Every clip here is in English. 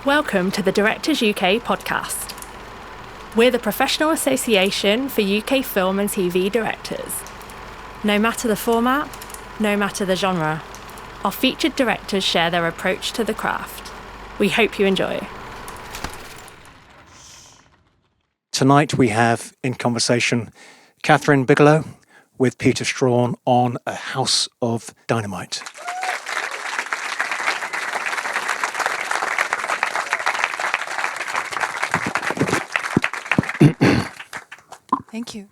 Welcome to the Directors UK podcast. We're the professional association for UK film and TV directors. No matter the format, no matter the genre, our featured directors share their approach to the craft. We hope you enjoy. Tonight we have in conversation Kathryn Bigelow with Peter Straughan on A House of Dynamite. Thank you.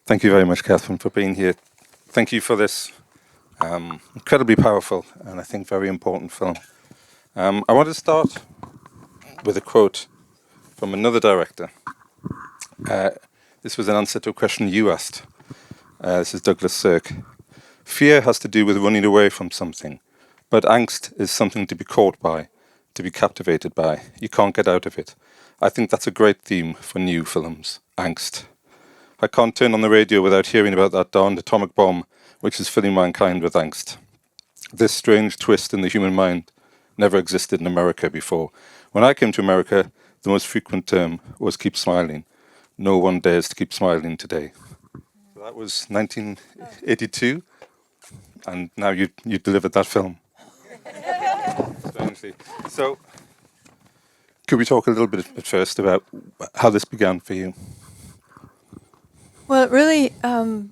Thank you very much, Kathryn, for being here. Thank you for this incredibly powerful and I think very important film. I want to start with a quote from another director. This was an answer to a question you asked. This is Douglas Sirk. Fear has to do with running away from something, but angst is something to be caught by, to be captivated by. You can't get out of it. I think that's a great theme for new films, angst. I can't turn on the radio without hearing about that darned atomic bomb which is filling mankind with angst. This strange twist in the human mind never existed in America before. When I came to America, the most frequent term was keep smiling. No one dares to keep smiling today. So that was 1982, and now you delivered that film. Strangely. So, could we talk a little bit at first about how this began for you? Well, it really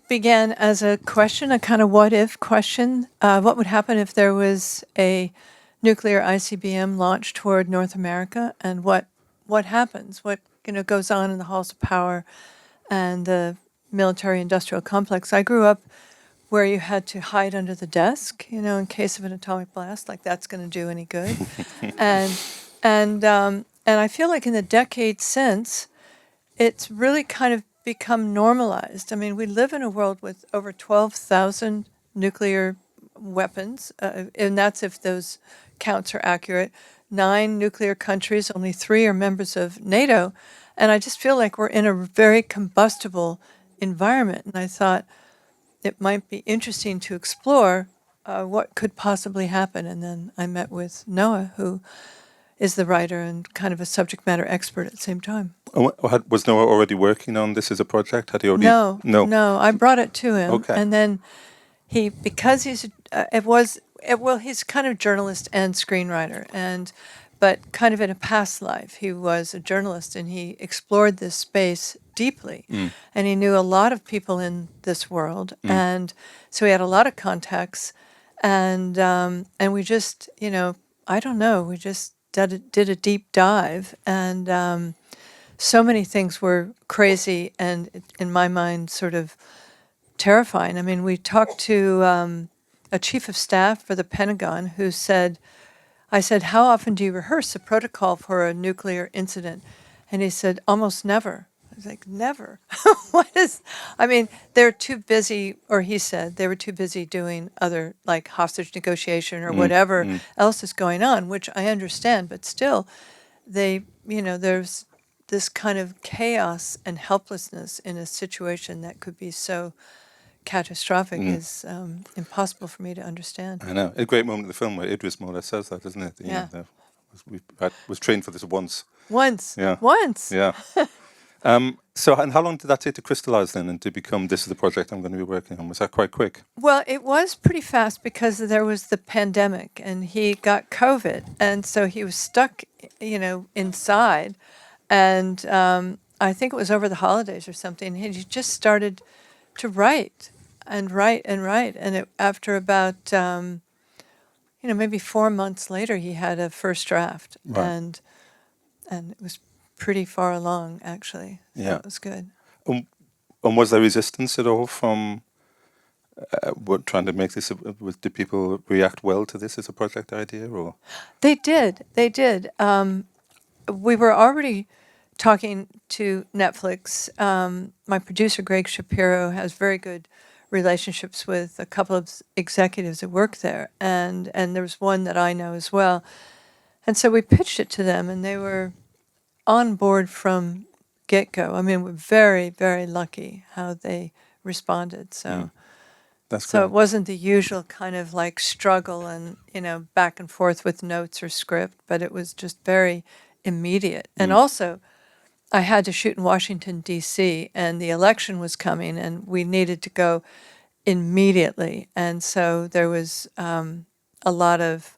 began as a question, a kind of what-if question. What would happen if there was a nuclear ICBM launched toward North America, and what happens? What goes on in the halls of power and the military-industrial complex? I grew up where you had to hide under the desk, in case of an atomic blast, like that's going to do any good. and I feel like in the decades since, it's really kind of become normalized. I mean, we live in a world with over 12,000 nuclear weapons, and that's if those counts are accurate. 9 nuclear countries, only 3 are members of NATO, and I just feel like we're in a very combustible environment. And I thought it might be interesting to explore what could possibly happen. And then I met with Noah, who is the writer and kind of a subject matter expert at the same time. Was Noah already working on this as a project? Had he already? No. I brought it to him, Okay. and then because he's he's kind of journalist and screenwriter, but kind of in a past life he was a journalist, and he explored this space deeply, and he knew a lot of people in this world, and so he had a lot of contacts, and we just I don't know, we just did a deep dive, and so many things were crazy and, in my mind, sort of terrifying. I mean, we talked to a chief of staff for the Pentagon who said, I said, how often do you rehearse the protocol for a nuclear incident? And he said, almost never. I was like, never? They're too busy, or he said, they were too busy doing other, like hostage negotiation or whatever else is going on, which I understand, but still, there's this kind of chaos and helplessness in a situation that could be so catastrophic is impossible for me to understand. I know. A great moment in the film where Idris more or less says that, isn't it? Yeah. Was trained for this once. Once. Yeah. So, and how long did that take to crystallize then and to become this is the project I'm going to be working on? Was that quite quick? Well, it was pretty fast because there was the pandemic and he got COVID. And so he was stuck, inside. And I think it was over the holidays or something. He just started to write. And after about, maybe 4 months later, he had a first draft. Right. And it was pretty far along, actually. So Yeah. it was good. And was there resistance at all from trying to make this? Did people react well to this as a project idea, or? They did. We were already talking to Netflix. My producer, Greg Shapiro, has very good relationships with a couple of executives that work there, and there's one that I know as well. And so we pitched it to them, and they were on board from get-go. I mean, we're very, very lucky how they responded. So That's So great. it wasn't the usual kind of like struggle and, back and forth with notes or script, but it was just very immediate. And also, I had to shoot in Washington, D.C., and the election was coming, and we needed to go immediately. And so there was a lot of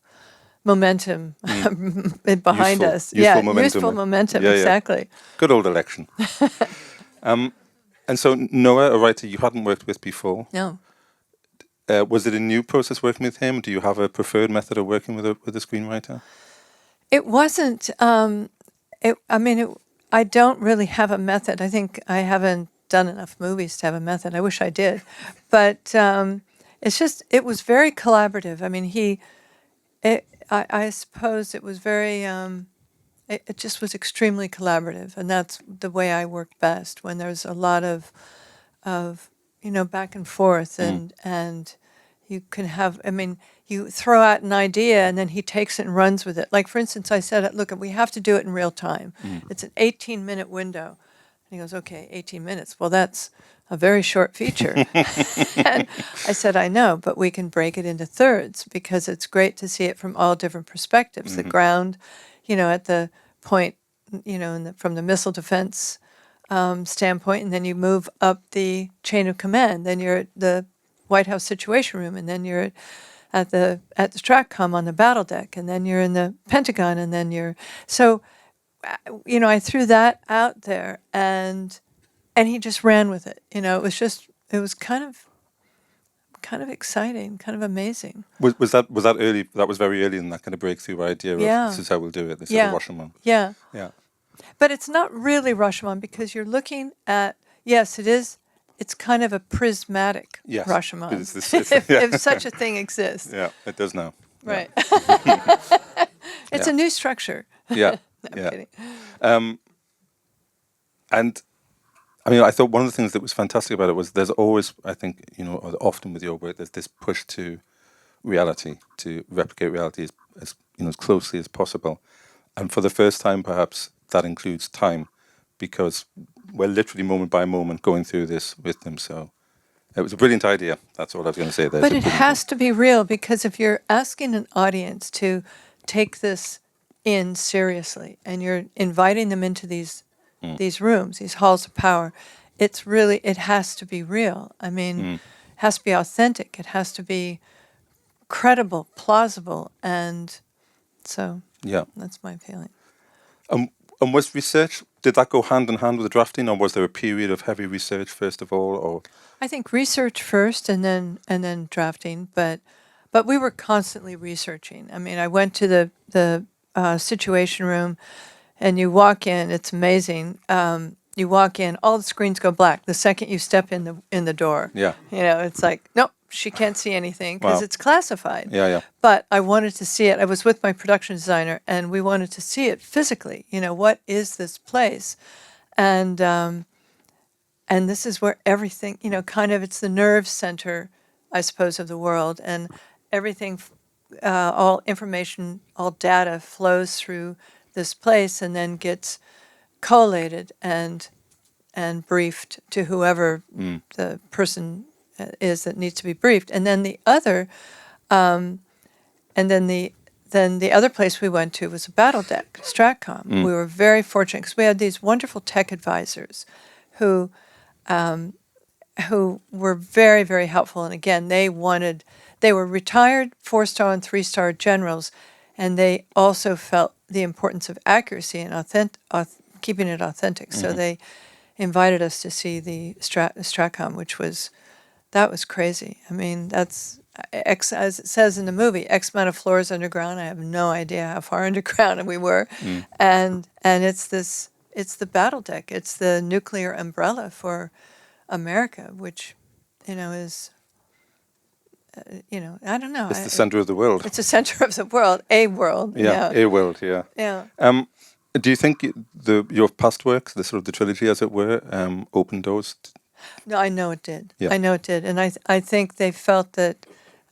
momentum behind Useful- us. useful Yeah, momentum. useful momentum, Yeah, yeah. exactly. Good old election. And so Noah, a writer you hadn't worked with before, No. was it a new process working with him? Do you have a preferred method of working with a screenwriter? It wasn't. I don't really have a method. I think I haven't done enough movies to have a method. I wish I did, but it was very collaborative. I mean, I suppose it was very. It just was extremely collaborative, and that's the way I work best, when there's a lot of back and forth, and you can have. I mean, you throw out an idea, and then he takes it and runs with it. Like, for instance, I said, "Look, we have to do it in real time. It's an 18-minute window." And he goes, "Okay, 18 minutes. Well, that's a very short feature." And I said, "I know, but we can break it into thirds, because it's great to see it from all different perspectives. The ground, at the point, from the missile defense standpoint, and then you move up the chain of command. Then you're at the White House Situation Room, and then you're at the Stratcom on the battle deck, and then you're in the Pentagon, and then you're so." I threw that out there, and he just ran with it. It was kind of exciting, kind of amazing. Was that early? That was very early in that kind of breakthrough idea of Yeah. this is how we'll do it. This is Yeah. a Rashomon. Yeah. Yeah. But it's not really Rashomon, because you're looking at, yes, it is. It's kind of a prismatic Yes, Rashomon, yeah. if such a thing exists. Yeah, it does now. Right. It's Yeah. a new structure. Yeah. No, I'm Yeah. kidding. And I mean, I thought one of the things that was fantastic about it was there's always, I think, often with your work, there's this push to reality, to replicate reality as closely as possible. And for the first time, perhaps that includes time, because we're literally moment by moment going through this with them. So it was a brilliant idea. That's all I was going to say there. But it has to be real, because if you're asking an audience to take this in seriously, and you're inviting them into these rooms, these halls of power, it has to be real. I mean, it has to be authentic. It has to be credible, plausible, and so Yeah. that's my feeling. And was research, did that go hand in hand with the drafting, or was there a period of heavy research first of all? Or I think research first, and then drafting, but we were constantly researching. I mean, I went to the Situation Room, and you walk in. It's amazing. You walk in, all the screens go black the second you step in the door. Yeah. It's like, nope, she can't see anything, because Wow. it's classified. Yeah, yeah. But I wanted to see it. I was with my production designer, and we wanted to see it physically. What is this place? And this is where everything, kind of, it's the nerve center, I suppose, of the world, and everything, all information, all data flows through this place, and then gets collated and briefed to whoever the person is that needs to be briefed. And then the other, the other place we went to was a battle deck, Stratcom. We were very fortunate, because we had these wonderful tech advisors who were very, very helpful. And again, they were retired 4-star and 3-star generals, and they also felt the importance of accuracy and keeping it authentic. So they invited us to see the Stratcom, that was crazy. I mean, that's as it says in the movie, X amount of floors underground. I have no idea how far underground we were, and it's the battle deck. It's the nuclear umbrella for America, which is. I don't know. It's the center of the world. It's the center of the world, a world. Yeah, a world. Yeah. Yeah. Do you think your past work, the sort of the trilogy, as it were, opened doors? No, I know it did. Yeah. I know it did, and I think they felt that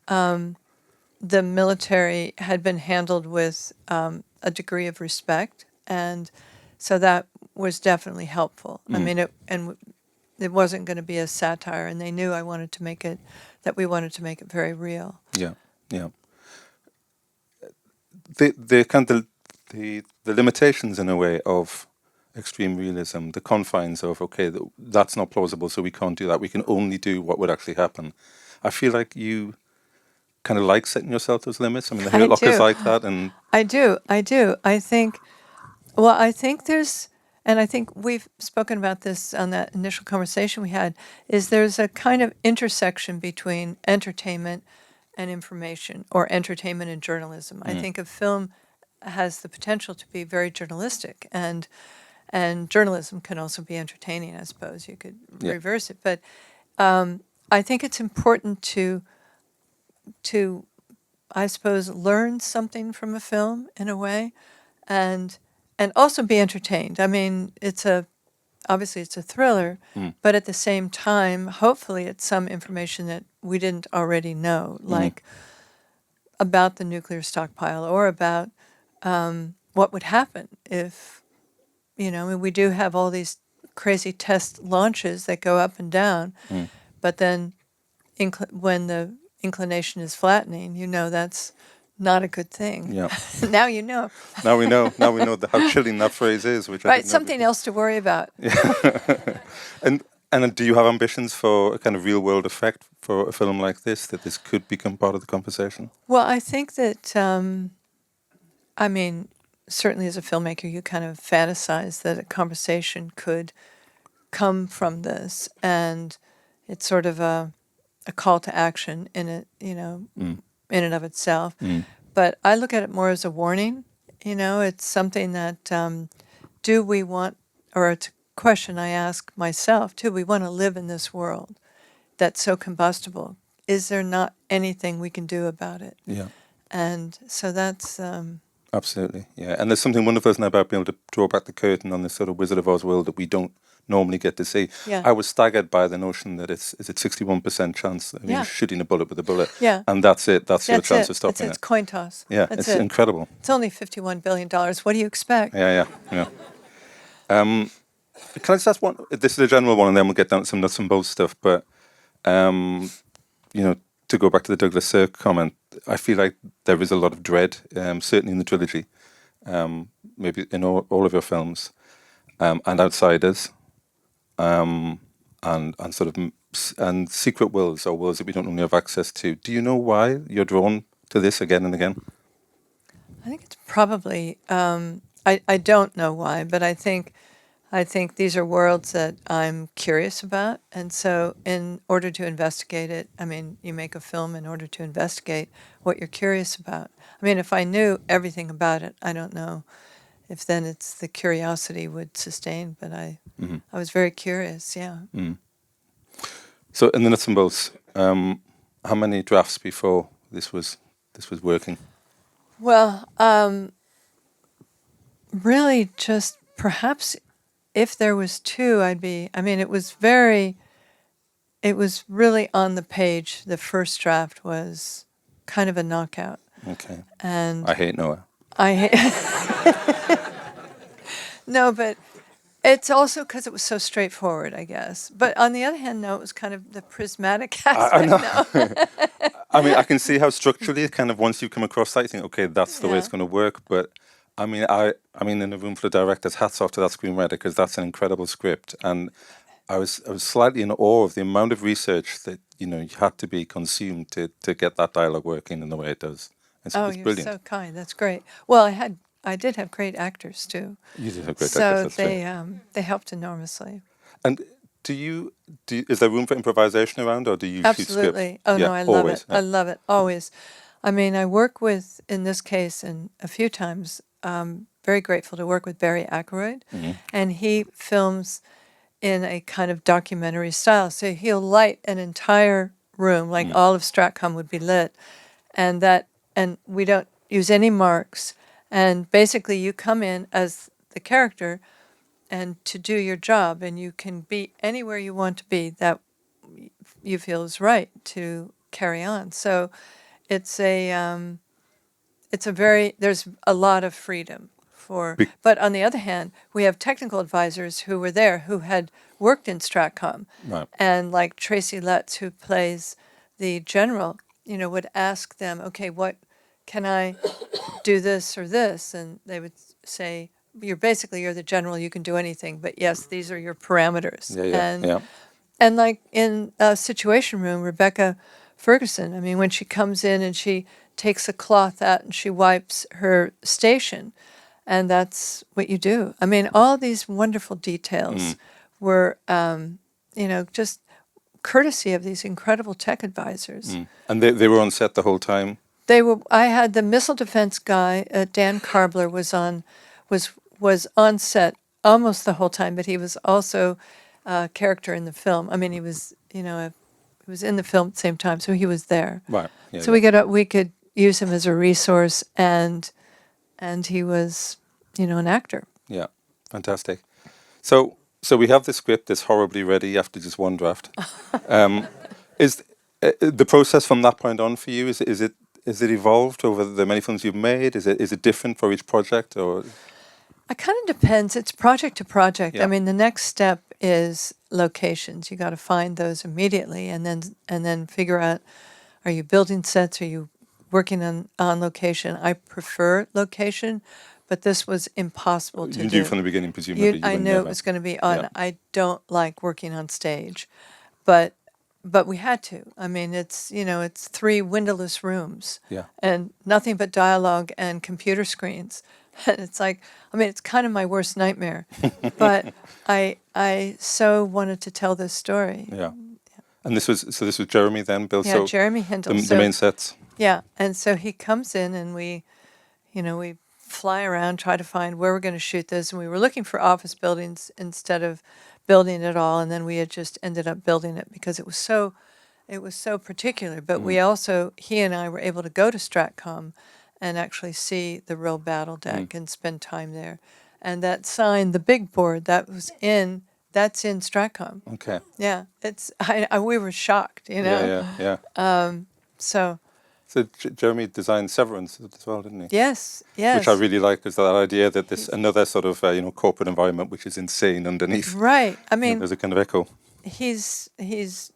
the military had been handled with a degree of respect, and so that was definitely helpful. I mean, it wasn't going to be a satire, and they knew we wanted to make it very real. Yeah, yeah. The kind of the limitations in a way of extreme realism, the confines of okay, that's not plausible, so we can't do that. We can only do what would actually happen. I feel like you kind of like setting yourself those limits. I mean, the Hurt Locker's like that, and I do. I think. Well, I think there's, and I think we've spoken about this on that initial conversation we had. Is there's a kind of intersection between entertainment and information, or entertainment and journalism. I think a film has the potential to be very journalistic, and journalism can also be entertaining. I suppose you could reverse it, but I think it's important to I suppose learn something from a film in a way, and also be entertained. I mean, obviously it's a thriller, but at the same time, hopefully it's some information that we didn't already know, like about the nuclear stockpile, or about what would happen if, I mean, we do have all these crazy test launches that go up and down, but then when the inclination is flattening, that's not a good thing. yeah. Now you know. Now we know. Now we know how chilling that phrase is. Which I Right, didn't know something before. else to worry about. And do you have ambitions for a kind of real world effect for a film like this, that this could become part of the conversation? Well, I think that, I mean, certainly as a filmmaker, you kind of fantasize that a conversation could come from this, and it's sort of a call to action in it, in and of itself. But I look at it more as a warning. It's something that, do we want, or it's a question I ask myself, do we want to live in this world that's so combustible? Is there not anything we can do about it? Yeah. And so that's... Absolutely, yeah. And there's something wonderful, isn't there, about being able to draw back the curtain on this sort of Wizard of Oz world that we don't normally get to see. Yeah. I was staggered by the notion that is it 61% chance of you shooting a bullet with a bullet, Yeah. and that's it. That's your chance of stopping It's it. coin toss. Yeah, That's it's it. incredible. It's only $51 billion. What do you expect? Yeah. Can I just ask one? This is a general one, and then we'll get down to some nuts and bolts stuff. But to go back to the Douglas Sirk comment, I feel like there is a lot of dread, certainly in the trilogy, maybe in all of your films, and outsiders, and sort of and secret worlds, or worlds that we don't normally have access to. Do you know why you're drawn to this again and again? I think it's probably, I don't know why, but I think these are worlds that I'm curious about. And so in order to investigate it, I mean, you make a film in order to investigate what you're curious about. I mean, if I knew everything about it, I don't know if then it's the curiosity would sustain, but I was very curious, yeah. So in the nuts and bolts, how many drafts before this was working? Well, really just perhaps if there was two, it was really on the page. The first draft was kind of a knockout. Okay. And I hate Noah. No, but it's also because it was so straightforward, I guess. But on the other hand, no, it was kind of the prismatic aspect. I know. I mean, I can see how structurally, kind of once you come across that, you think, okay, that's the way it's going to work. But I mean, in the room for the directors, hats off to that screenwriter, because that's an incredible script. And I was slightly in awe of the amount of research that you had to be consumed to get that dialogue working in the way it does. It's You're brilliant. so kind. That's great. Well, I did have great actors too. You did have great So actors. That's they helped enormously. And is there room for improvisation around, or do you shoot scripts? Absolutely. Oh Yeah, no, I love always, it. yeah. I love it always. I mean, I work with, in this case, and a few times, very grateful to work with Barry Ackroyd, and he films in a kind of documentary style. So he'll light an entire room, like all of Stratcom would be lit, and we don't use any marks. And basically, you come in as the character, and to do your job, and you can be anywhere you want to be that you feel is right to carry on. So it's there's a lot of freedom for. Be- But on the other hand, we have technical advisors who were there who had worked in Stratcom, Right. and like Tracy Letts, who plays the general, would ask them, okay, what can I do this or this, and they would say, you're the general, you can do anything, but yes, these are your parameters. And like in a Situation Room, Rebecca Ferguson, I mean, when she comes in and she takes a cloth out and she wipes her station, and that's what you do. I mean, all these wonderful details were, just courtesy of these incredible tech advisors. And they were on set the whole time? They were. I had the missile defense guy, Dan Karbler, was on set almost the whole time, but he was also a character in the film. I mean, he was he was in the film at the same time, so he was there. Right. So we could use him as a resource, and he was an actor. Yeah, fantastic. So we have the script that's horribly ready after just one draft. Is the process from that point on for you? Is it evolved over the many films you've made? Is it different for each project, or? It kind of depends. It's project to project. Yeah. I mean, the next step is locations. You got to find those immediately, and then figure out: are you building sets? Are you working on location? I prefer location, but this was impossible to You do. knew from the beginning, presumably. I knew it was going to be on. Yeah. I don't like working on stage, but we had to. I mean, it's 3 windowless rooms, Yeah. and nothing but dialogue and computer screens. And it's like, I mean, it's kind of my worst nightmare, but I so wanted to tell this story. Yeah. And this was Jeremy then, Bill. Yeah, So Jeremy Hindle. the main sets. Yeah, and so he comes in, and we fly around, try to find where we're going to shoot this, and we were looking for office buildings instead of building it all, and then we had just ended up building it because it was so particular. But we also, he and I were able to go to Stratcom and actually see the real battle deck and spend time there. And that sign, the big board, that's in Stratcom. Okay. Yeah, we were shocked, Yeah. So Jeremy designed Severance as well, didn't he? yes, Which I really like, is that idea that there's another sort of corporate environment which is insane underneath. right. I mean, There's a kind of echo. he's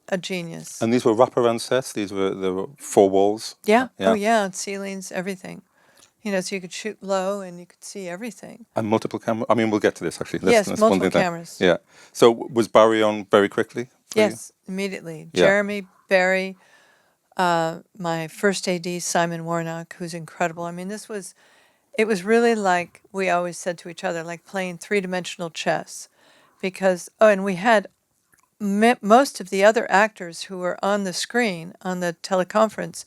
a genius. And these were wraparound sets. There were 4 walls. Yeah. Yeah. Oh, yeah. Ceilings, everything. So you could shoot low and you could see everything. And multiple camera. I mean, we'll get to this actually. Yes, one multiple thing there. cameras. Yeah. So was Barry on very quickly? For Yes, immediately. Yeah. Jeremy, Barry, my first AD, Simon Warnock, who's incredible. I mean, it was really like we always said to each other, like playing 3-dimensional chess. Because, and we had most of the other actors who were on the screen, on the teleconference,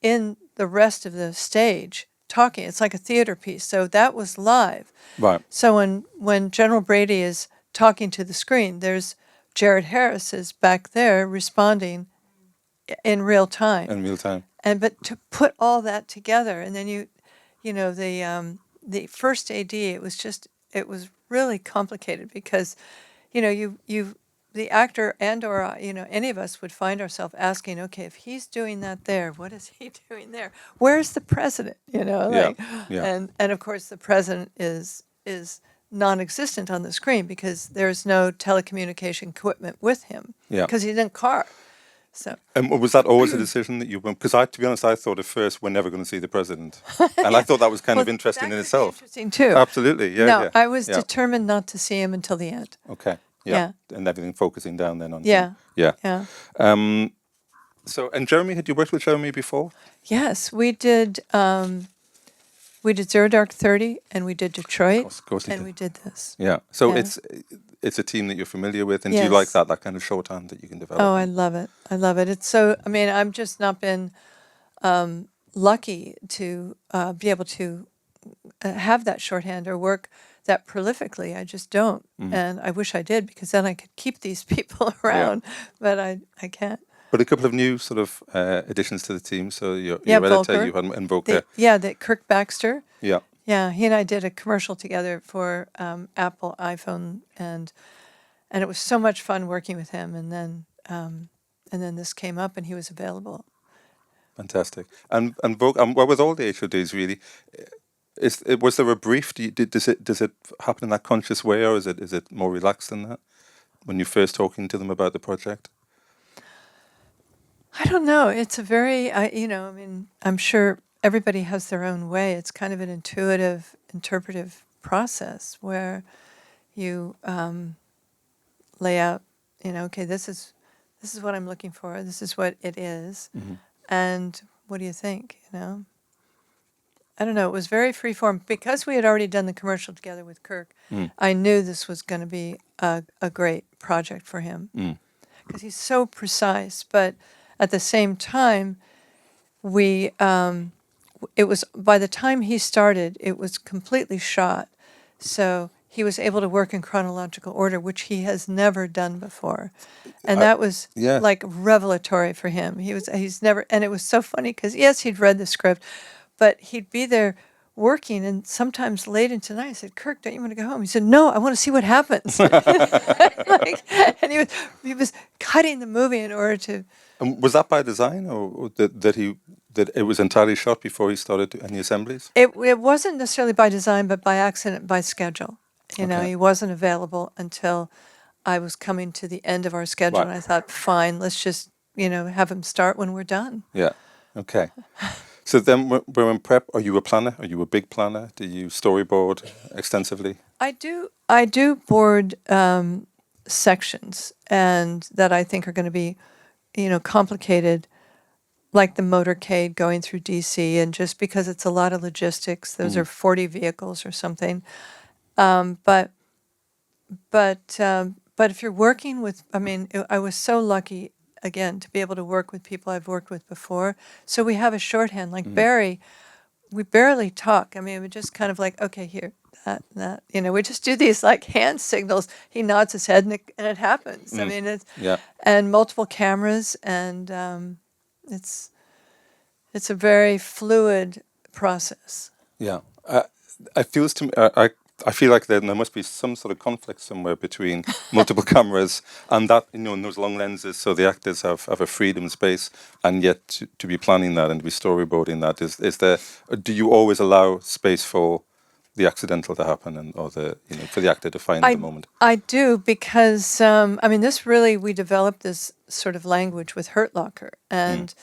in the rest of the stage talking. It's like a theater piece. So that was live. Right. So when General Brady is talking to the screen, there's Jared Harris is back there responding in real time. In real time. But to put all that together, and then the first AD, it was really complicated because, the actor and/or any of us would find ourselves asking, okay, if he's doing that there, what is he doing there? Where's the president? Yeah. And of course the president is non-existent on the screen because there's no telecommunication equipment with him. Yeah. Because he's in a car. So. And was that always a decision that you went? Because to be honest, I thought at first we're never going to see the president, and I thought that was kind of interesting in itself. Interesting too. Absolutely, yeah. No, yeah. I was yeah. determined not to see him until the end. Okay. Yeah. And everything focusing down then on. Yeah. Yeah. Yeah. So, and Jeremy, had you worked with Jeremy before? Yes, we did. We did Zero Dark 30, and we did Detroit, Of course and we did this. Yeah. So Yeah. it's a team that you're familiar with, and do Yes. you like that kind of shorthand that you can develop? Oh, I love it. I love it. It's so. I mean, I've just not been lucky to be able to have that shorthand or work that prolifically. I just don't, and I wish I did because then I could keep these people around. But I can't. But a couple of new sort of additions to the team. So your Yeah, editor, Volker. you had Invoker. The Kirk Baxter. Yeah. Yeah, he and I did a commercial together for Apple iPhone, and it was so much fun working with him. And then this came up, and he was available. Fantastic. And well, with all the HODs really, Was there a brief? Does it happen in that conscious way, or is it more relaxed than that when you're first talking to them about the project? I don't know. It's a very, I mean, I'm sure everybody has their own way. It's kind of an intuitive, interpretive process where you lay out, okay, this is what I'm looking for. This is what it is. Mm-hmm. And what do you think? I don't know. It was very free form because we had already done the commercial together with Kirk. I knew this was going to be a great project for him because he's so precise. But at the same time, it was by the time he started, it was completely shot. So he was able to work in chronological order, which he has never done before. And that was like revelatory for him. He's never, and it was so funny because yes, he'd read the script, but he'd be there working, and sometimes late into the night, I said, "Kirk, don't you want to go home?" He said, "No, I want to see what happens." And he was cutting the movie in order to. And was that by design, or that it was entirely shot before he started any assemblies? It wasn't necessarily by design, but by accident, by schedule. He wasn't available until I was coming to the end of our schedule, and I thought, fine, let's just have him start when we're done. Yeah. Okay. So then, we're in prep. Are you a planner? Are you a big planner? Do you storyboard extensively? I do board sections, and that I think are going to be, complicated, like the motorcade going through DC, and just because it's a lot of logistics, those are 40 vehicles or something. But if you're working with, I was so lucky again to be able to work with people I've worked with before. So we have a shorthand. Like Barry, we barely talk. We just kind of like, okay, here, that. We just do these like hand signals. He nods his head, and it happens. And multiple cameras, and it's a very fluid process. Yeah, it feels to me. I feel like there must be some sort of conflict somewhere between multiple cameras and that, and those long lenses, so the actors have a freedom space, and yet to be planning that and to be storyboarding that. Is there? Do you always allow space for the accidental to happen, or for the actor to find the moment? I do, because this really, we developed this sort of language with Hurt Locker, and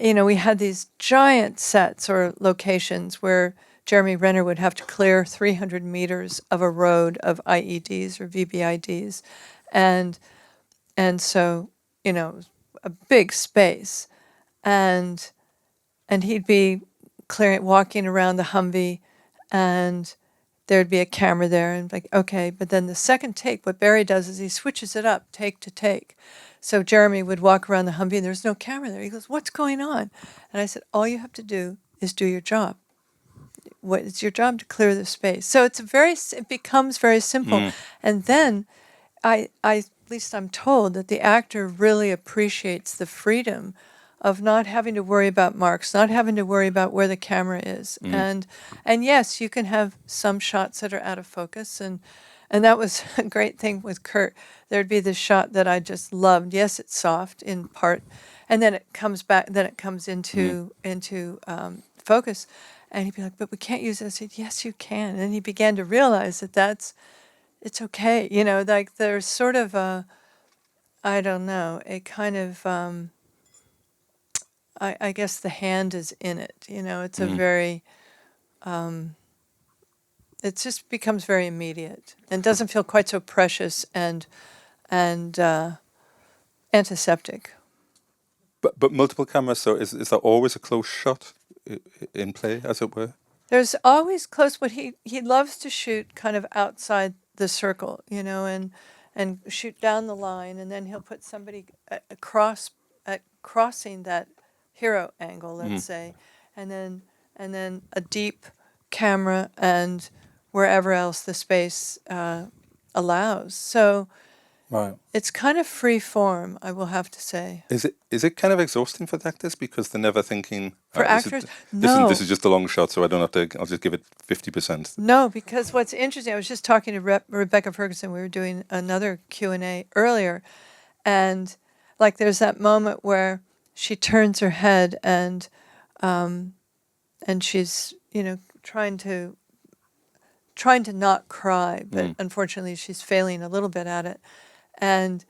we had these giant sets or locations where Jeremy Renner would have to clear 300 meters of a road of IEDs or VBIDs. And so, a big space. And he'd be walking around the Humvee, and there'd be a camera there, and like, okay. But then the second take, what Barry does is he switches it up, take to take. So Jeremy would walk around the Humvee, and there's no camera there. He goes, "What's going on?" And I said, "All you have to do is do your job. It's your job to clear the space." So it becomes very simple. And then at least I'm told that the actor really appreciates the freedom of not having to worry about marks, not having to worry about where the camera is. And yes, you can have some shots that are out of focus, and that was a great thing with Kurt. There'd be this shot that I just loved. Yes, it's soft in part, and then it comes back, then it comes into focus. And he'd be like, "But we can't use it." I said, "Yes, you can." And he began to realize that it's okay. Like there's sort of a kind of, I guess the hand is in it. It's a very, it just becomes very immediate and doesn't feel quite so precious and antiseptic. But multiple cameras. So is there always a close shot in play, as it were? There's always close, but he loves to shoot kind of outside the circle, and shoot down the line, and then he'll put somebody crossing that hero angle, let's say, and then a deep camera and wherever else the space allows. So right. It's kind of free form, I will have to say. Is it kind of exhausting for the actors because they're never thinking for actors? No, this is just a long shot, so I don't have to. I'll just give it 50%. No, because what's interesting, I was just talking to Rebecca Ferguson. We were doing another Q&A earlier, and like there's that moment where she turns her head and she's trying to not cry, but unfortunately she's failing a little bit at it. And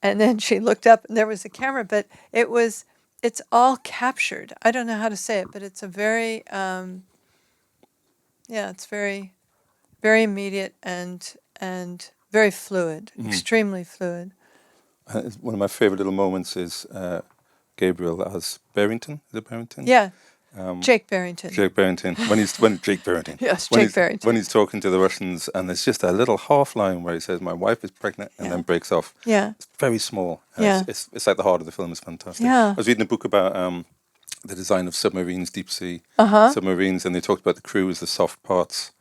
then she looked up and there was a camera, but it's all captured. I don't know how to say it, but it's a very, it's very, very immediate and very fluid, extremely fluid. One of my favourite little moments is Gabriel as Barrington. Is it Barrington? Yeah. Jake Barrington. Jake Barrington. Jake Barrington. Yes, when Jake Barrington. When he's talking to the Russians, and there's just a little half line where he says, "My wife is pregnant," and then breaks off. Yeah. It's very small. Yeah. It's like the heart of the film is fantastic. Yeah. I was reading a book about the design of submarines, deep sea submarines, and they talked about the crew as the soft parts.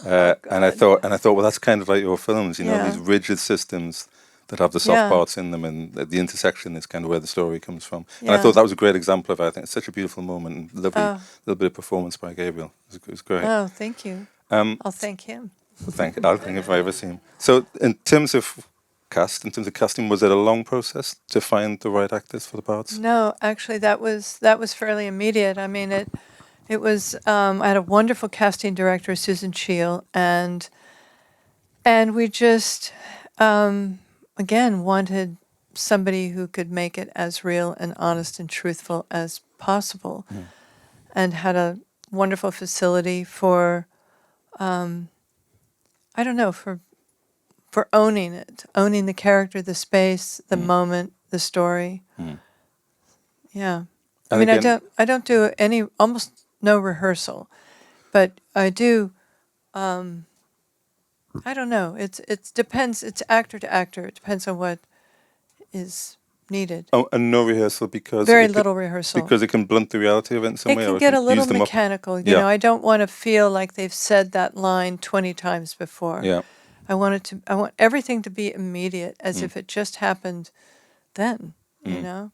And I thought, well, that's kind of like your films, these rigid systems that have the soft parts in them, and the intersection is kind of where the story comes from. And I thought that was a great example of it. I think it's such a beautiful moment, and lovely little bit of performance by Gabriel. It was great. Oh, thank you. I'll thank him. I'll thank him if I ever see him. So in terms of casting, was it a long process to find the right actors for the parts? No, actually, that was fairly immediate. I mean, it was. I had a wonderful casting director, Susan Scheel, and we just again wanted somebody who could make it as real and honest and truthful as possible, and had a wonderful facility for. I don't know, for owning it, owning the character, the space, the moment, the story. Yeah. And I mean, again, I don't do almost no rehearsal, but I do. I don't know. It depends. It's actor to actor. It depends on what is needed. Oh, and no rehearsal because Very little rehearsal. Because it can blunt the reality of it in some way. It can or get a use little them up. mechanical. You know, I don't want to feel like they've said that line 20 times before. Yeah. I want everything to be immediate, as if it just happened then. You know.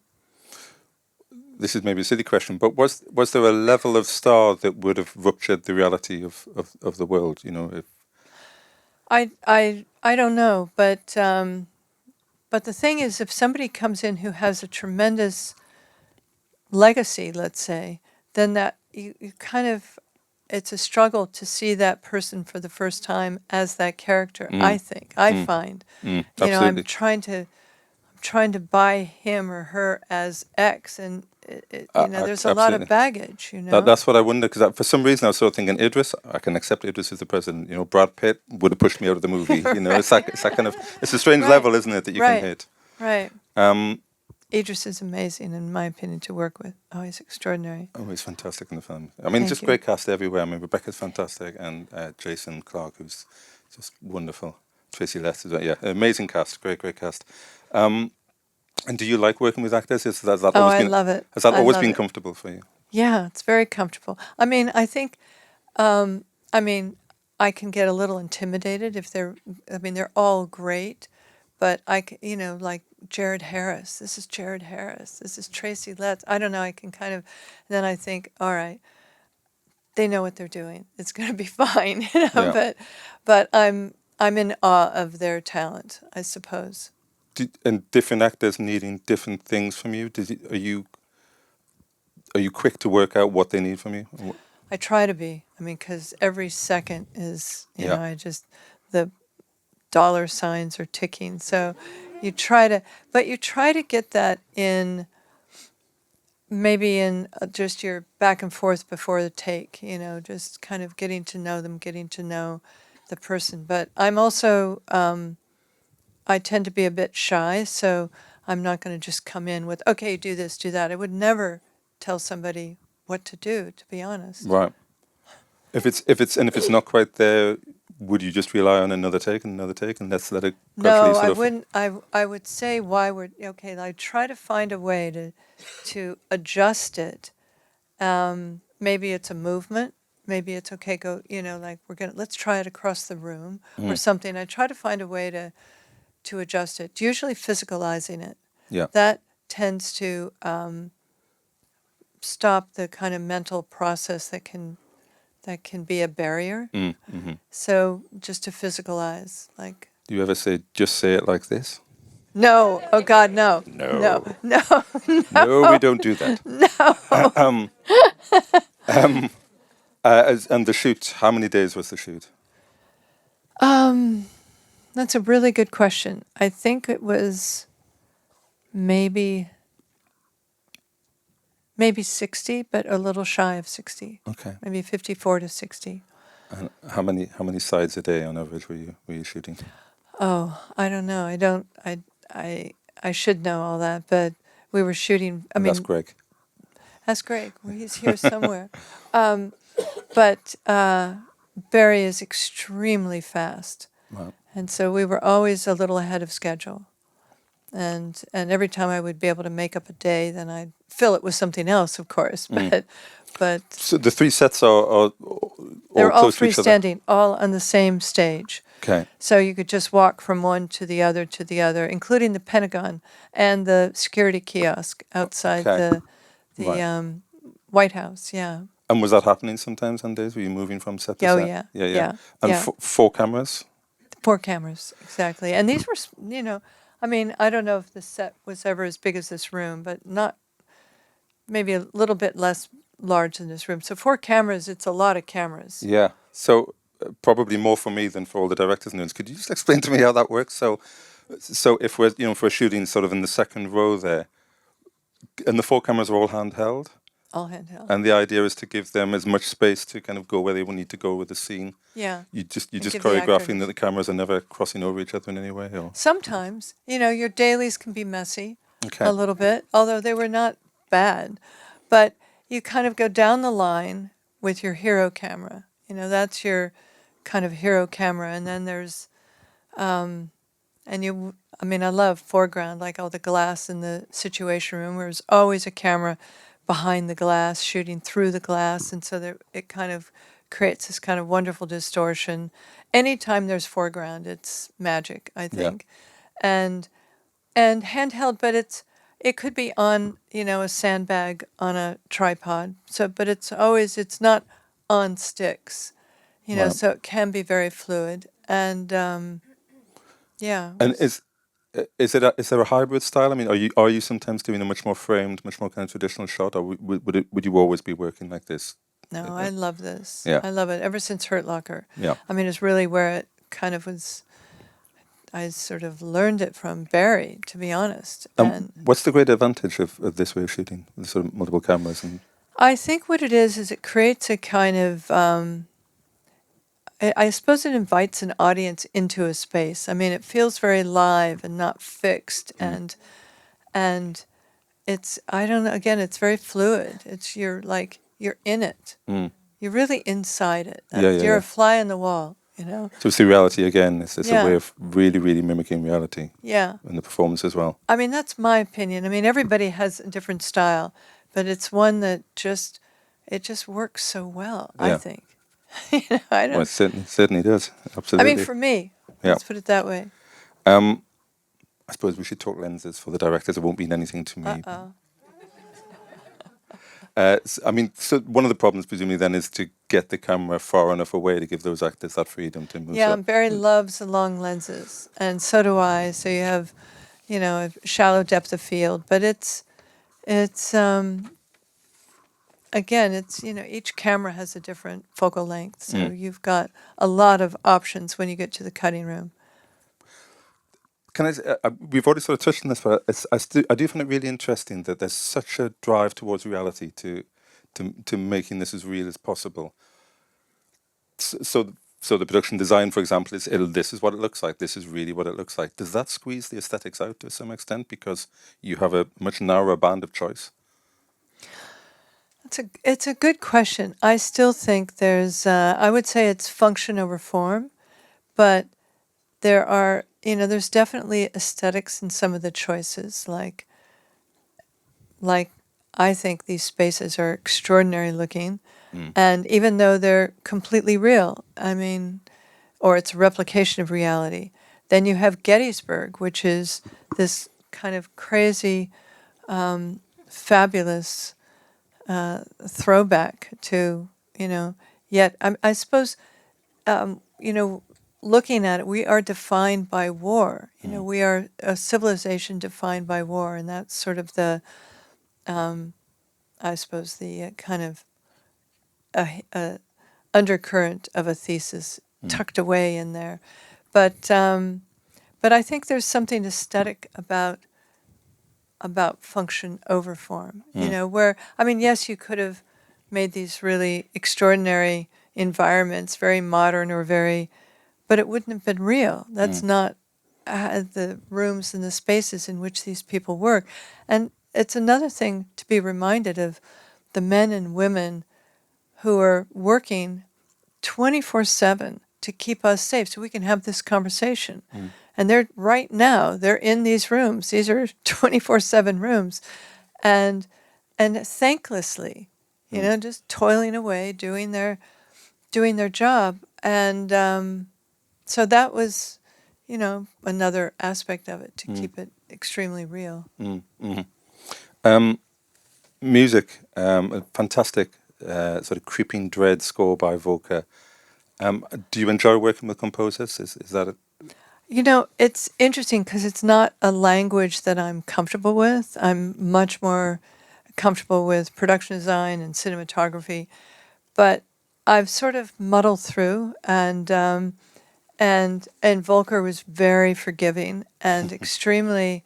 This is maybe a silly question, but was there a level of star that would have ruptured the reality of the world? If I don't know, but the thing is, if somebody comes in who has a tremendous legacy, let's say, then that you kind of, it's a struggle to see that person for the first time as that character. I find, I'm trying to buy him or her as X, and there's a lot of baggage. That's what I wonder, because for some reason I was sort of thinking Idris. I can accept Idris as the president. Brad Pitt would have pushed me out of the movie. It's that kind of, it's a strange level, isn't it, that you can hit. Right. Idris is amazing, in my opinion, to work with. Oh, he's extraordinary. Oh, he's fantastic in the film. I mean, just great cast everywhere. I mean, Rebecca's fantastic, and Jason Clarke, who's just wonderful. Tracy Letts, amazing cast, great cast. And do you like working with actors? I love it. Has that always been comfortable for you? Yeah, it's very comfortable. I mean, I think, I can get a little intimidated if they're all great, but like Jared Harris. This is Jared Harris. This is Tracy Letts. I don't know. I can kind of, then I think, all right, they know what they're doing. It's going to be fine, But I'm in awe of their talent, I suppose. And different actors needing different things from you. Are you quick to work out what they need from you? I try to be. I mean, because every second is, the dollar signs are ticking. So you try to get that in, maybe in just your back and forth before the take, just kind of getting to know them, getting to know the person. But I'm also, I tend to be a bit shy, so I'm not going to just come in with, okay, do this, do that. I would never tell somebody what to do, to be honest. Right. If it's not quite there, would you just rely on another take and let's let it gradually No, I wouldn't. I would say why we're okay. I try to find a way to adjust it. Maybe it's a movement. Maybe it's okay. Go. Like let's try it across the room or something. I try to find a way to adjust it. Usually physicalizing it. Yeah. That tends to stop the kind of mental process that can be a barrier. So just to physicalize, like. Do you ever just say it like this? No. Oh God, no. No. No, No, we don't do that. No. And the shoot, how many days was the shoot? That's a really good question. I think it was maybe 60, but a little shy of 60. Okay. Maybe 54 to 60. And how many sides a day on average were you shooting? Oh, I don't know. I should know all that, but we were shooting. I And that's mean, Greg. that's Greg. Well, he's here somewhere. But Barry is extremely fast, Wow. and so we were always a little ahead of schedule. And every time I would be able to make up a day, then I'd fill it with something else, of course. But So the 3 sets are they're all close to each other. freestanding, all on the same stage. Okay. So you could just walk from one to the other, including the Pentagon and the security kiosk outside Okay. the Right. White House. Yeah. And was that happening sometimes on days? Were you moving from set to Oh, set? yeah. Yeah. And Yeah. 4 cameras? 4 cameras, exactly. And these were, I mean, I don't know if the set was ever as big as this room, but not maybe a little bit less large than this room. So 4 cameras, it's a lot of cameras. Yeah. So probably more for me than for all the directors and things. Could you just explain to me how that works? So if we're shooting sort of in the second row there, and the 4 cameras are all handheld, All handheld. and the idea is to give them as much space to kind of go where they will need to go with the scene. Yeah. You just give the choreographing actors- that the cameras are never crossing over each other in any way, or Sometimes, your dailies can be messy okay. a little bit, although they were not bad. But you kind of go down the line with your hero camera. That's your kind of hero camera. And then there's, I love foreground, like all the glass in the Situation Room, where there's always a camera behind the glass, shooting through the glass. And so it kind of creates this kind of wonderful distortion. Anytime there's foreground, it's magic, I think. And handheld, but it could be on, a sandbag on a tripod. So, but it's not on sticks, Right. so it can be very fluid. And yeah. And is there a hybrid style? I mean, are you sometimes doing a much more framed, much more kind of traditional shot, or would you always be working like this? No, I love this. Yeah. I love it ever since Hurt Locker. Yeah. I mean, it's really where it kind of was. I sort of learned it from Barry, to be honest. And What's the great advantage of this way of shooting, with sort of multiple cameras? And I think what it is it creates a kind of, I suppose it invites an audience into a space. I mean, it feels very live and not fixed. And it's, I don't know, again, it's very fluid. It's, you're in it. You're really inside it. You're a fly on the wall, So it's the reality again. It's Yeah. a way of really, really mimicking reality. Yeah. In the performance as well. I mean, that's my opinion. I mean, everybody has a different style, but it's one that just works so well, Yeah. I think. I don't. Well, it certainly does. I Absolutely. mean, for me, Yeah. let's put it that way. I suppose we should talk lenses for the directors. It won't mean anything to me. I mean, so one of the problems, presumably, then, is to get the camera far enough away to give those actors that freedom to move. Yeah, So- Barry loves the long lenses, and so do I. So you have, a shallow depth of field, but it's again, it's each camera has a different focal length, so you've got a lot of options when you get to the cutting room. Can I? We've already sort of touched on this, but I do find it really interesting that there's such a drive towards reality to making this as real as possible. So the production design, for example, this is what it looks like. This is really what it looks like. Does that squeeze the aesthetics out to some extent because you have a much narrower band of choice? It's a good question. I still think there's, I would say it's function over form, but there are, there's definitely aesthetics in some of the choices. Like I think these spaces are extraordinary looking, and even though they're completely real, I mean, or it's a replication of reality, then you have Gettysburg, which is this kind of crazy, fabulous throwback to, yet I suppose, looking at it, we are defined by war. We are a civilization defined by war, and that's sort of the, I suppose, the kind of undercurrent of a thesis tucked away in there. But I think there's something aesthetic about function over form. You know, where I mean, yes, you could have made these really extraordinary environments, very modern or very, but it wouldn't have been real. That's not the rooms and the spaces in which these people work. And it's another thing to be reminded of the men and women who are working 24/7 to keep us safe so we can have this conversation. And they're right now, they're in these rooms. These are 24/7 rooms. And thanklessly, you know, just toiling away, doing their job. And so that was, you know, another aspect of it to keep it extremely real. Music, a fantastic sort of creeping dread score by Volker. Do you enjoy working with composers? Is that it? You know, it's interesting because it's not a language that I'm comfortable with. I'm much more comfortable with production design and cinematography, but I've sort of muddled through, and Volker was very forgiving and extremely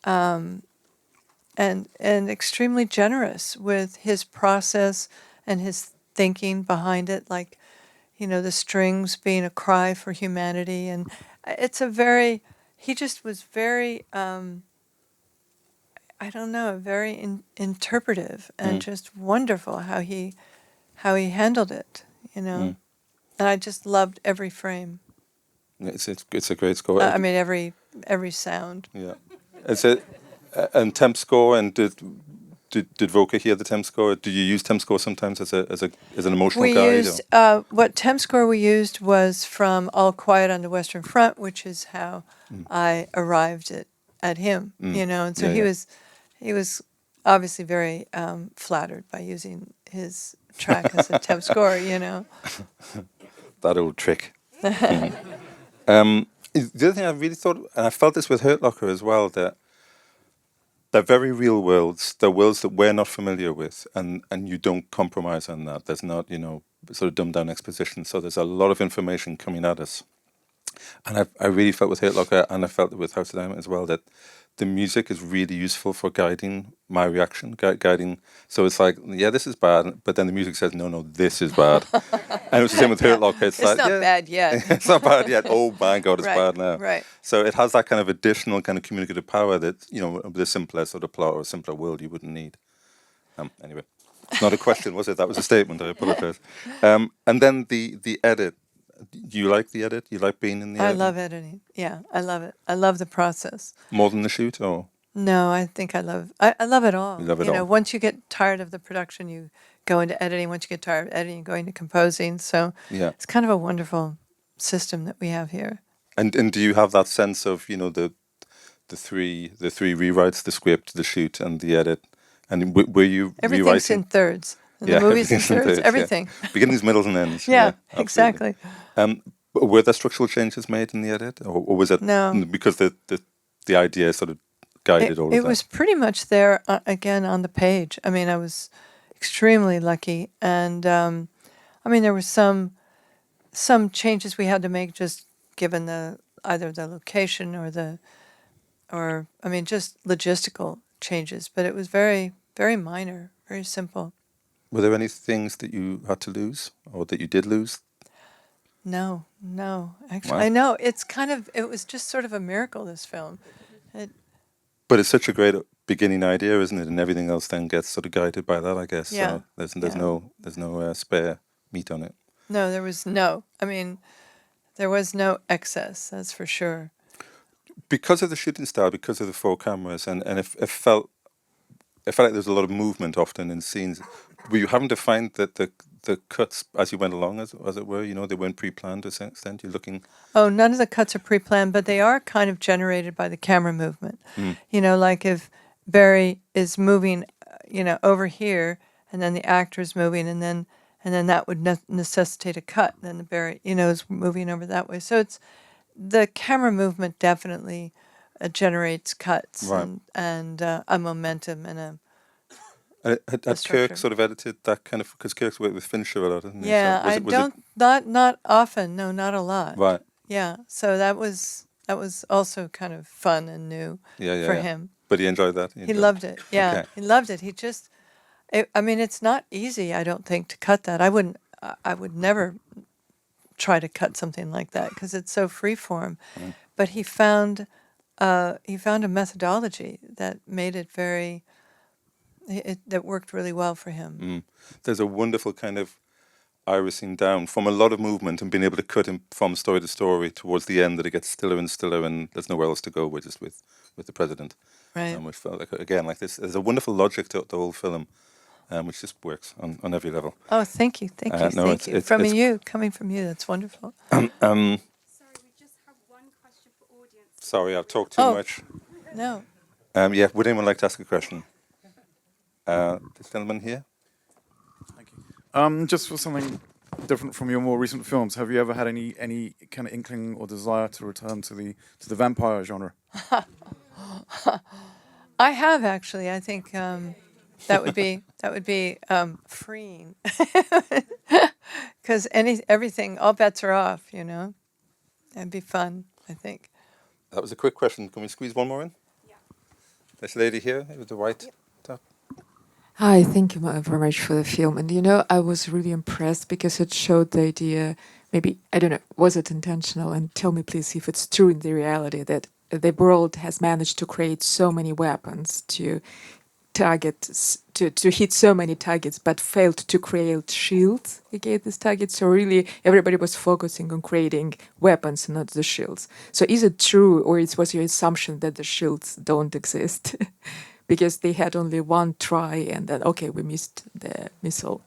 and extremely generous with his process and his thinking behind it, like, you know, the strings being a cry for humanity. And it's a very, he just was very, I don't know, very interpretive and just wonderful how he handled it, you know. And I just loved every frame. It's a great score. I mean, every sound. Yeah, it's a and temp score. And did Volker hear the temp score? Do you use temp score sometimes as an emotional We guide? used what temp score we used was from All Quiet on the Western Front, which is how I arrived at him. You know, and so he was obviously very flattered by using his track as a temp score. You know, That old trick. The other thing I really thought, and I felt this with Hurt Locker as well, that they're very real worlds. They're worlds that we're not familiar with, and you don't compromise on that. There's not, you know, sort of dumbed down exposition. So there's a lot of information coming at us. And I really felt with Hurt Locker, and I felt it with House of Dynamite as well, that the music is really useful for guiding my reaction, guiding. So it's like, yeah, this is bad, but then the music says, no, this is bad. And it was the same with Hurt Locker. It's like, not yeah, bad yet. it's not bad yet. Oh my God, it's Right, bad now. right. So it has that kind of additional kind of communicative power that, you know, with a simpler sort of plot or a simpler world you wouldn't need. Anyway, it's not a question, was it? That was a statement. I apologize. And then the edit. Do you like the edit? You like being in the edit? I love editing. Yeah, I love it. I love the process. More than the shoot, or? No, I think I love it all. You love it know, all. once you get tired of the production, you go into editing. Once you get tired of editing, you go into composing. So Yeah. it's kind of a wonderful system that we have here. And do you have that sense of, you know, the three rewrites, the script, the shoot, and the edit? And were you Everything's rewriting? in thirds. And the movie's in everything's thirds. Everything. Yeah. Beginnings, middles, and ends. Yeah, absolutely. exactly. But were there structural changes made in the edit, or was it No. because the idea sort of guided all of that? It was pretty much there again on the page. I mean, I was extremely lucky, and I mean, there were some changes we had to make just given either the location or I mean, just logistical changes. But it was very, very minor, very simple. Were there any things that you had to lose, or that you did lose? No. Actually, Wow. I know it was just sort of a miracle, this film. But it's such a great beginning idea, isn't it? And everything else then gets sort of guided by that, I guess. Yeah. So there's no spare meat on it. No, there was no excess, that's for sure. Because of the shooting style, because of the 4 cameras, and it felt like there was a lot of movement often in scenes. Were you having to find that the cuts as you went along, as it were? You know, they weren't pre-planned to some extent. You're looking. Oh, none of the cuts are pre-planned, but they are kind of generated by the camera movement. You know, like if Barry is moving, you know, over here, and then the actor is moving, and then that would necessitate a cut. Then the Barry, you know, is moving over that way. So it's the camera movement definitely generates cuts Right. and a momentum and Had the Kirk structure. sort of edited that kind of, because Kirk's worked with Fincher a lot, hasn't he? Yeah, So I don't, not often. No, not a lot. Right. Yeah, so that was also kind of fun and new for him. But he enjoyed that. He loved it. Yeah, Okay. he loved it. He just, I mean, it's not easy. I don't think to cut that. I would never try to cut something like that because it's so freeform. But he found a methodology that made it that worked really well for him. There's a wonderful kind of irising down from a lot of movement and being able to cut him from story to story towards the end that it gets stiller and stiller and there's nowhere else to go. We're just with the president. Right. Which felt like, again, like this. There's a wonderful logic to the whole film, which just works on every level. Oh, thank you. No, Coming from you, that's wonderful. Sorry, we just have one question for audience. Sorry, I've talked too much. No. Yeah, would anyone like to ask a question? This gentleman here. Thank you. Just for something different from your more recent films, have you ever had any kind of inkling or desire to return to the vampire genre? I have actually. I think that would be freeing because everything, all bets are off. You know, that'd be fun. I think. That was a quick question. Can we squeeze one more in? Yeah. This lady here with the white top. Hi, thank you very much for the film. And I was really impressed because it showed the idea, maybe, I don't know, was it intentional? And tell me please if it's true in the reality that the world has managed to create so many weapons to hit so many targets, but failed to create shields against these targets. So really, everybody was focusing on creating weapons, not the shields. So is it true, or was your assumption that the shields don't exist? Because they had only one try, and then we missed the missile.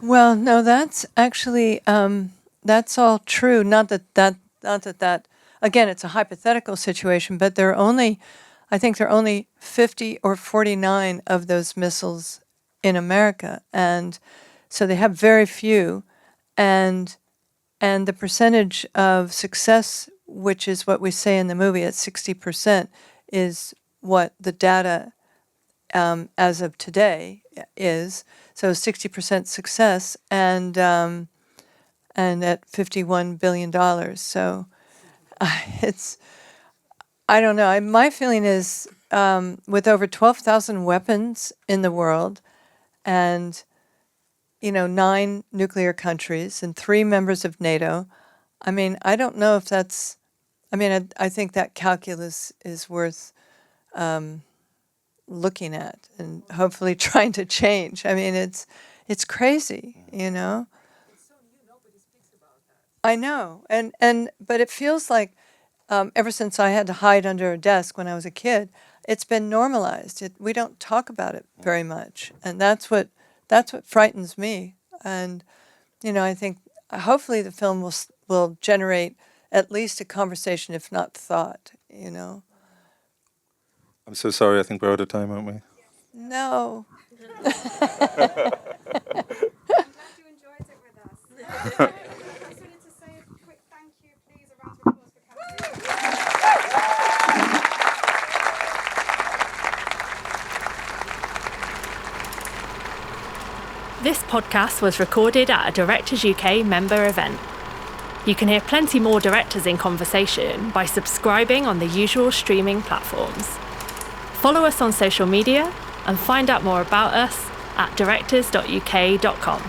Well, no, that's actually that's all true. Not that. Again, it's a hypothetical situation, but I think there are only 50 or 49 of those missiles in America, and so they have very few, and the percentage of success, which is what we say in the movie at 60%, is what the data as of today is. So 60% success, and at $51 billion. So it's, I don't know. My feeling is with over 12,000 weapons in the world, and 9 nuclear countries and 3 members of NATO. I mean, I don't know if that's. I mean, I think that calculus is worth looking at and hopefully trying to change. I mean, it's crazy, It's so new, nobody speaks about that. I know, but it feels like ever since I had to hide under a desk when I was a kid, it's been normalized. We don't talk about it very much, and that's what frightens me. And I think hopefully the film will generate at least a conversation, if not thought. I'm so sorry. I think we're out of time, aren't we? No. I'm glad you enjoyed it with us. I just wanted to say a quick thank you, please, a round of applause for Kathryn. This podcast was recorded at a Directors UK member event. You can hear plenty more directors in conversation by subscribing on the usual streaming platforms. Follow us on social media and find out more about us at directors.uk.com.